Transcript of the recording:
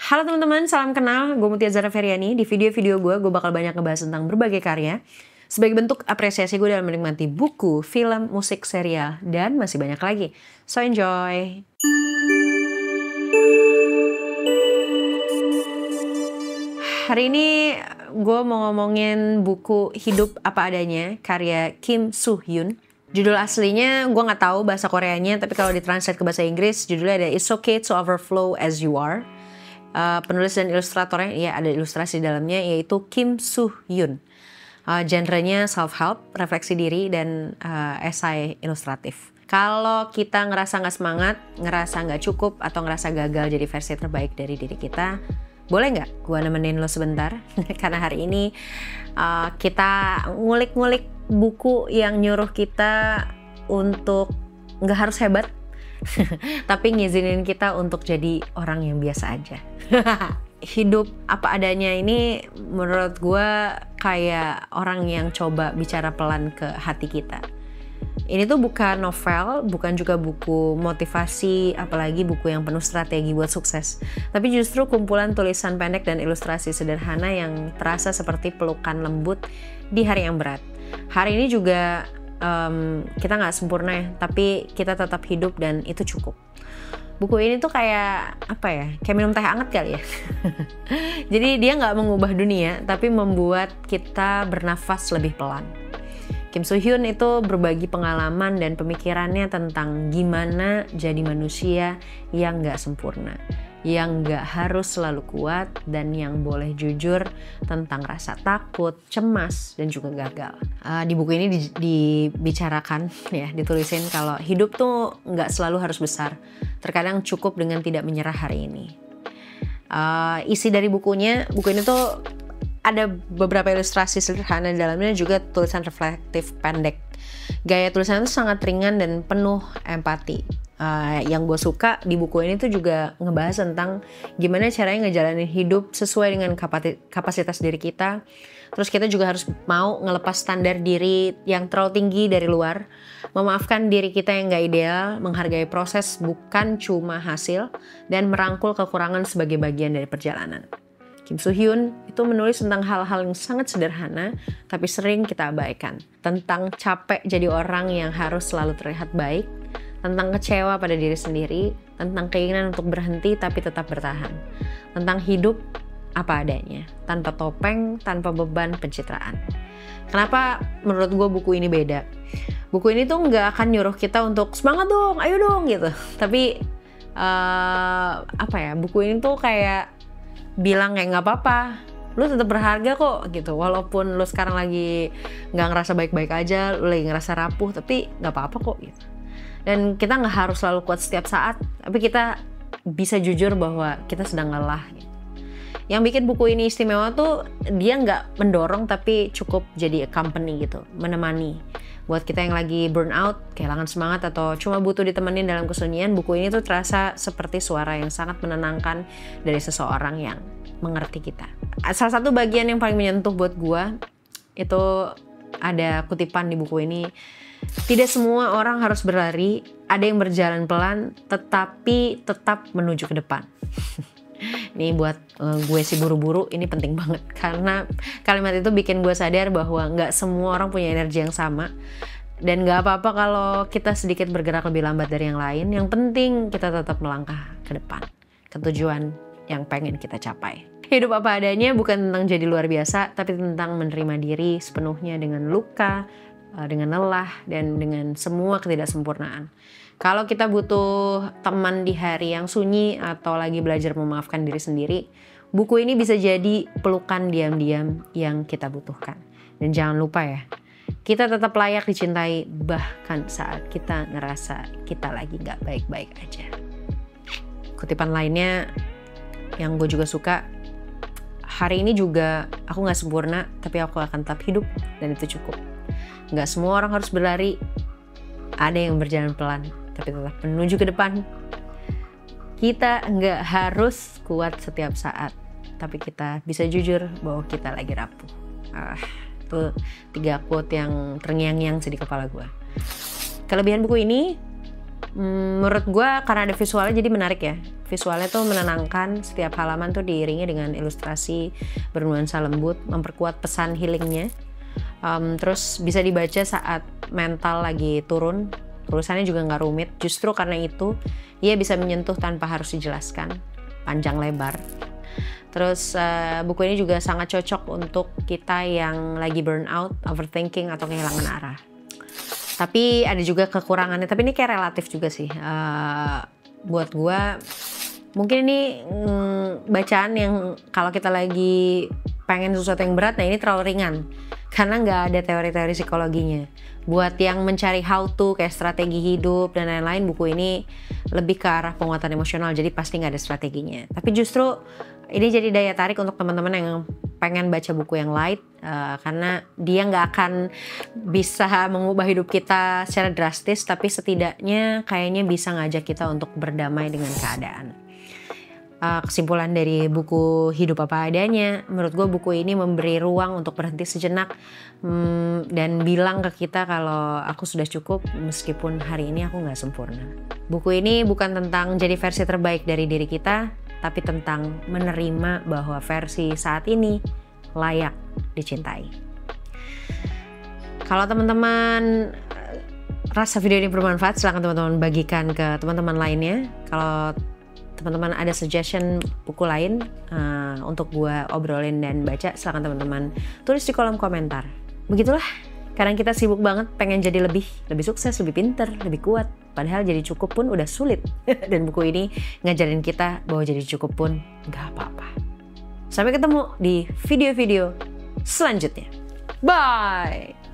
Halo teman-teman, salam kenal. Gue Mutia Zara Feryani. Di video-video gue bakal banyak ngebahas tentang berbagai karya sebagai bentuk apresiasi gue dalam menikmati buku, film, musik, serial, dan masih banyak lagi. So enjoy! Hari ini gue mau ngomongin buku Hidup Apa Adanya karya Kim Soo Hyun. Judul aslinya gue nggak tahu bahasa Koreanya, tapi kalau ditranslate ke bahasa Inggris judulnya ada It's Okay to Overflow as You Are. Penulis dan ilustratornya, ya ada ilustrasi dalamnya, yaitu Kim Soo Hyun. Genrenya self-help, refleksi diri, dan esai ilustratif. Kalau kita ngerasa nggak semangat, ngerasa nggak cukup, atau ngerasa gagal jadi versi terbaik dari diri kita, boleh nggak gue nemenin lo sebentar? Karena hari ini kita ngulik-ngulik buku yang nyuruh kita untuk nggak harus hebat, tapi ngizinin kita untuk jadi orang yang biasa aja. Hidup Apa Adanya ini menurut gue kayak orang yang coba bicara pelan ke hati kita. Ini tuh bukan novel, bukan juga buku motivasi, apalagi buku yang penuh strategi buat sukses. Tapi justru kumpulan tulisan pendek dan ilustrasi sederhana yang terasa seperti pelukan lembut di hari yang berat. Hari ini juga kita nggak sempurna ya, tapi kita tetap hidup dan itu cukup. Buku ini tuh kayak apa ya? Kayak minum teh hangat kali ya. Jadi dia nggak mengubah dunia, tapi membuat kita bernafas lebih pelan. Kim Soo Hyun itu berbagi pengalaman dan pemikirannya tentang gimana jadi manusia yang nggak sempurna, yang nggak harus selalu kuat, dan yang boleh jujur tentang rasa takut, cemas, dan juga gagal. Di buku ini dibicarakan, ya, ditulisin kalau hidup tuh nggak selalu harus besar. Terkadang cukup dengan tidak menyerah hari ini. Isi dari buku ini tuh ada beberapa ilustrasi sederhana di dalamnya, juga tulisan reflektif pendek. Gaya tulisannya tuh sangat ringan dan penuh empati. Yang gue suka di buku ini tuh juga ngebahas tentang gimana caranya ngejalanin hidup sesuai dengan kapasitas diri kita. Terus kita juga harus mau ngelepas standar diri yang terlalu tinggi dari luar, memaafkan diri kita yang gak ideal, menghargai proses bukan cuma hasil, dan merangkul kekurangan sebagai bagian dari perjalanan. Kim Soo Hyun itu menulis tentang hal-hal yang sangat sederhana tapi sering kita abaikan. Tentang capek jadi orang yang harus selalu terlihat baik, tentang kecewa pada diri sendiri, tentang keinginan untuk berhenti tapi tetap bertahan, tentang hidup apa adanya, tanpa topeng, tanpa beban pencitraan. Kenapa menurut gue buku ini beda? Buku ini tuh nggak akan nyuruh kita untuk semangat dong, ayo dong gitu. Tapi buku ini tuh kayak bilang kayak nggak apa-apa, lu tetap berharga kok gitu. Walaupun lu sekarang lagi nggak ngerasa baik-baik aja, lu lagi ngerasa rapuh, tapi nggak apa-apa kok gitu. Dan kita nggak harus selalu kuat setiap saat, tapi kita bisa jujur bahwa kita sedang lelah gitu. Yang bikin buku ini istimewa tuh dia nggak mendorong, tapi cukup jadi company gitu, menemani. Buat kita yang lagi burn out, kehilangan semangat, atau cuma butuh ditemenin dalam kesunyian, buku ini tuh terasa seperti suara yang sangat menenangkan dari seseorang yang mengerti kita. Salah satu bagian yang paling menyentuh buat gua itu ada kutipan di buku ini. Tidak semua orang harus berlari, ada yang berjalan pelan tetapi tetap menuju ke depan. Ini buat gue si buru-buru, ini penting banget karena kalimat itu bikin gue sadar bahwa nggak semua orang punya energi yang sama, dan nggak apa-apa kalau kita sedikit bergerak lebih lambat dari yang lain. Yang penting kita tetap melangkah ke depan, ke tujuan yang pengen kita capai. Hidup apa adanya bukan tentang jadi luar biasa, tapi tentang menerima diri sepenuhnya dengan luka, dengan lelah, dan dengan semua ketidaksempurnaan. Kalau kita butuh teman di hari yang sunyi atau lagi belajar memaafkan diri sendiri, buku ini bisa jadi pelukan diam-diam yang kita butuhkan. Dan jangan lupa ya, kita tetap layak dicintai bahkan saat kita ngerasa kita lagi gak baik-baik aja. Kutipan lainnya yang gue juga suka, hari ini juga aku gak sempurna, tapi aku akan tetap hidup dan itu cukup. Gak semua orang harus berlari, ada yang berjalan pelan tapi tetap menuju ke depan. Kita nggak harus kuat setiap saat, tapi kita bisa jujur bahwa kita lagi rapuh. Itu 3 quote yang terngiang-ngiang di kepala gue. Kelebihan buku ini menurut gue karena ada visualnya jadi menarik ya. visualnya tuh menenangkan, setiap halaman tuh diiringi dengan ilustrasi bernuansa lembut, memperkuat pesan healingnya. Terus bisa dibaca saat mental lagi turun, tulisannya juga nggak rumit, justru karena itu ia bisa menyentuh tanpa harus dijelaskan panjang lebar. Terus buku ini juga sangat cocok untuk kita yang lagi burnout, overthinking, atau kehilangan arah. Tapi ada juga kekurangannya, tapi ini kayak relatif juga sih. Buat gue, mungkin ini bacaan yang kalau kita lagi pengen sesuatu yang berat, nah ini terlalu ringan. Karena nggak ada teori-teori psikologinya. Buat yang mencari how to, kayak strategi hidup dan lain-lain, buku ini lebih ke arah penguatan emosional, jadi pasti nggak ada strateginya. Tapi justru ini jadi daya tarik untuk teman-teman yang pengen baca buku yang light, karena dia nggak akan bisa mengubah hidup kita secara drastis, tapi setidaknya kayaknya bisa ngajak kita untuk berdamai dengan keadaan. Kesimpulan dari buku Hidup Apa Adanya, menurut gue buku ini memberi ruang untuk berhenti sejenak dan bilang ke kita kalau aku sudah cukup meskipun hari ini aku gak sempurna. Buku ini bukan tentang jadi versi terbaik dari diri kita, tapi tentang menerima bahwa versi saat ini layak dicintai. Kalau teman-teman rasa video ini bermanfaat, silahkan teman-teman bagikan ke teman-teman lainnya. Kalau teman-teman ada suggestion buku lain untuk gue obrolin dan baca, silakan teman-teman tulis di kolom komentar. Begitulah, kadang kita sibuk banget pengen jadi lebih sukses, lebih pinter, lebih kuat, padahal jadi cukup pun udah sulit. Dan buku ini ngajarin kita bahwa jadi cukup pun gak apa-apa. Sampai ketemu di video-video selanjutnya. Bye!